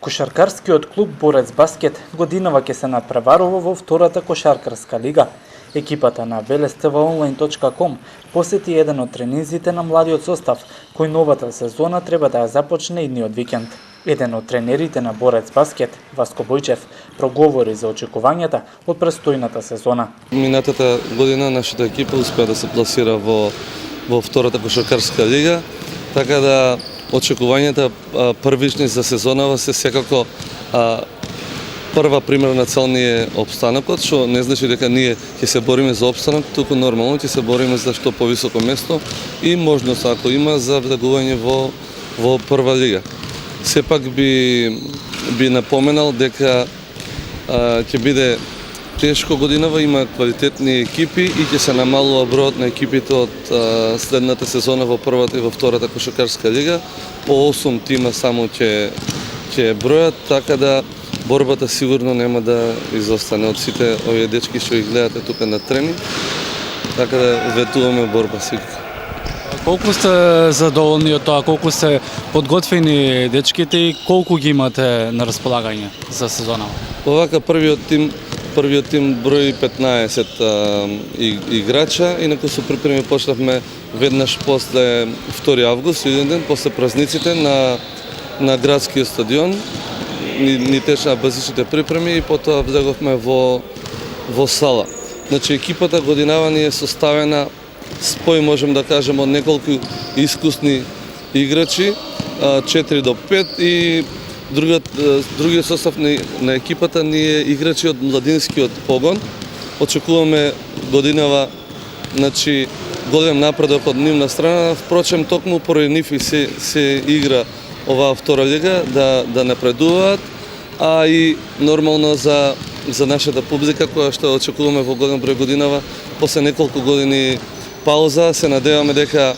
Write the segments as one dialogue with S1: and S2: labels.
S1: Кошаркарскиот клуб Борец Баскет годинава ќе се надпреварува во втората кошаркарска лига. Екипата на velestvonline.com посети еден од тренинзите на младиот состав, кој новата сезона треба да ја започне идниот викенд. Еден од тренерите на Борец Баскет, Васко Бојчев, проговори за очекувањата од престојната сезона.
S2: Минатата година нашата екипа успеа да се пласира во втората кошаркарска лига, така да очекувањата првични за сезонава се секако прва примерна цел ни е опстанокот, што не значи дека ние ќе се бориме за опстанок, туку нормално ќе се бориме за што повисоко место и можност ако има за влегување во прва лига. Сепак би напоменал дека ќе биде тешко годинава, има квалитетни екипи и ќе се намалува бројот на екипите од следната сезона во првата и во втората кошаркарска лига. По 8 тима само ќе бројат, така да борбата сигурно нема да изостане од сите овие дечки што ги гледате тука на тренинг. Така да ветуваме борба сигурно.
S3: Колку сте задоволни од тоа, колку сте подготвени дечките и колку ги имате на располагање за сезонава?
S2: Овака првиот тим брои 15 играча, инаку со припреми почнавме веднаш после 2 август, еден ден после празниците на градскиот стадион. Ни течаа базичните припреми и потоа влеговме во сала. Значи екипата годинава ни е составена спој, можем да кажем, од неколку искусни играчи, 4 до 5 и другиот состав на екипата ни е играчи од младинскиот погон. Очекуваме годинава, значи, голем напредок од нивна страна, впрочем токму поради нив и се игра оваа втора лига да напредуваат, а и нормално за нашата публика која што очекуваме во голем број годинава после неколку години пауза, се надеваме дека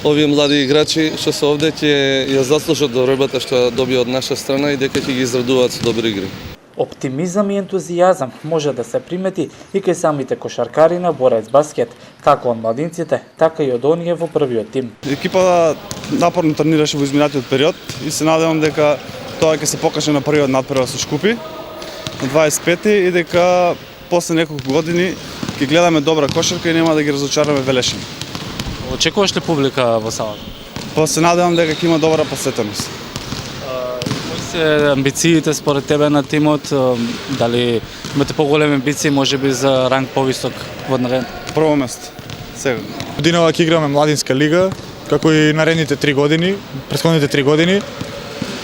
S2: овие млади играчи што се овде ќе ја заслужат доробата што ја добија од наша страна и дека ќе ги израдуваат со добри игри.
S1: Оптимизам и ентузијазам може да се примети и кај самите кошаркари на Борец Баскет, како од младинците, така и од оние во првиот тим.
S4: Екипата напорно тренираше во изминатиот период и се надевам дека тоа ќе се покаже на првиот надпревар со Шкупи на 25 и дека после неколку години ќе гледаме добра кошарка и нема да ги разочараме Велешани.
S3: Очекуваш ли публика во салата?
S4: Па се надевам дека ќе има добра посетеност.
S3: Кои се амбициите според тебе на тимот? Дали имате поголеми амбиции, можеби за ранг повисок во наредните?
S4: Прво место. Сега.
S5: Годинава ќе играме младинска лига, како и наредните 3 години, претходните 3 години.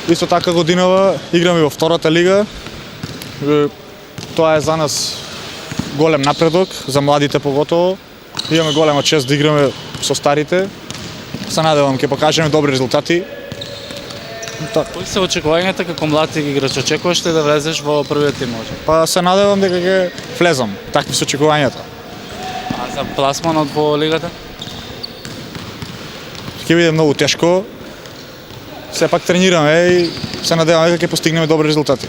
S5: Исто така годинава играме во втората лига. Тоа е за нас голем напредок, за младите поготово. Имаме голема чест да играме со старите. Се надевам ќе покажеме добри резултати.
S3: Кои се очекувањата како млад играч? Очекуваш ли да влезеш во првиот тим може?
S5: Па се надевам дека ќе влезам. Такви се очекувањата.
S3: А за пласманот во лигата?
S5: Ќе биде многу тешко. Сепак тренираме и се надеваме дека ќе постигнеме добри резултати.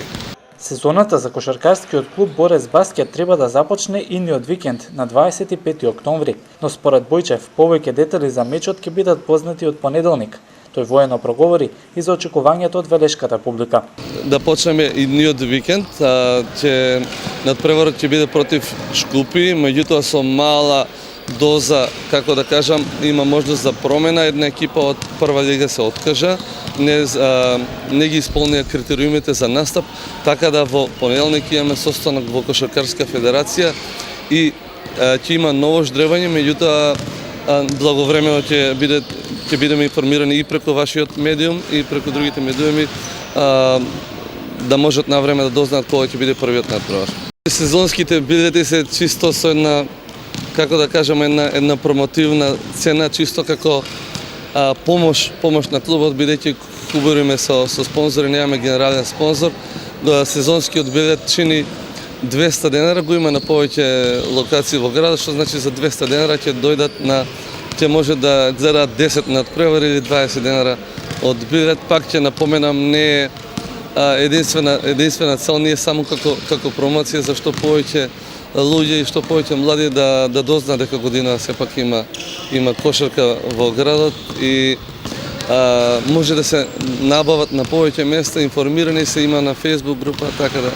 S1: Сезоната за кошаркарскиот клуб Борец Баскет треба да започне идниот викенд на 25 октомври, но според Бојчев повеќе детали за мечот ќе бидат познати од понеделник. Тој воено проговори и за очекувањето од велешката публика.
S2: Да почнеме идниот викенд, надпреварот ќе биде против Шкупи, меѓутоа со мала доза, како да кажам, има можност за промена. Една екипа од прва лига се откажа, не ги исполнија критериумите за настап, така да во понеделник имаме состанок во Кошаркарска федерација и ќе има ново ждревање, меѓутоа благовремено ќе бидеме информирани и преку вашиот медиум и преку другите медиуми да можат на време да дознаат кога ќе биде првиот надпревар. Сезонските билети се чисто со една, како да кажам, една промотивна цена, чисто како помош на клубот, бидејќи кубуриме со спонзори, немаме генерален спонзор. Сезонскиот билет чини 200 денара, го има на повеќе локации во градот, што значи за 200 денара ќе може да гледаат 10 надпревари или 20 денара од билет. Пак ќе напоменам, не е единствена цел, не е само како промоција, за што повеќе луѓе и што повеќе млади да дознаат дека година сепак има кошарка во градот и може да се набават на повеќе места, информирани се има на Facebook група, така да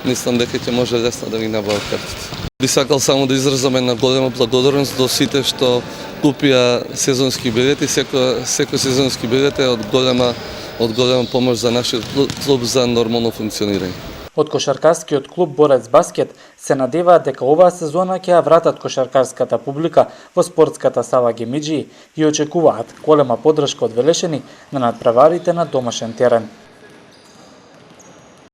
S2: мислам дека ќе може лесно да ги набават картите. Би сакал само да изразам една голема благодарност до сите што купија сезонски билети. Секој сезонски билет е од голема помош за нашиот клуб за нормално функционирање.
S1: Од кошаркарскиот клуб Борец баскет се надеваат дека оваа сезона ќе ја вратат кошаркарската публика во спортската сала Гемиџи и очекуваат голема поддршка од Велешени на надпреварите на домашен терен.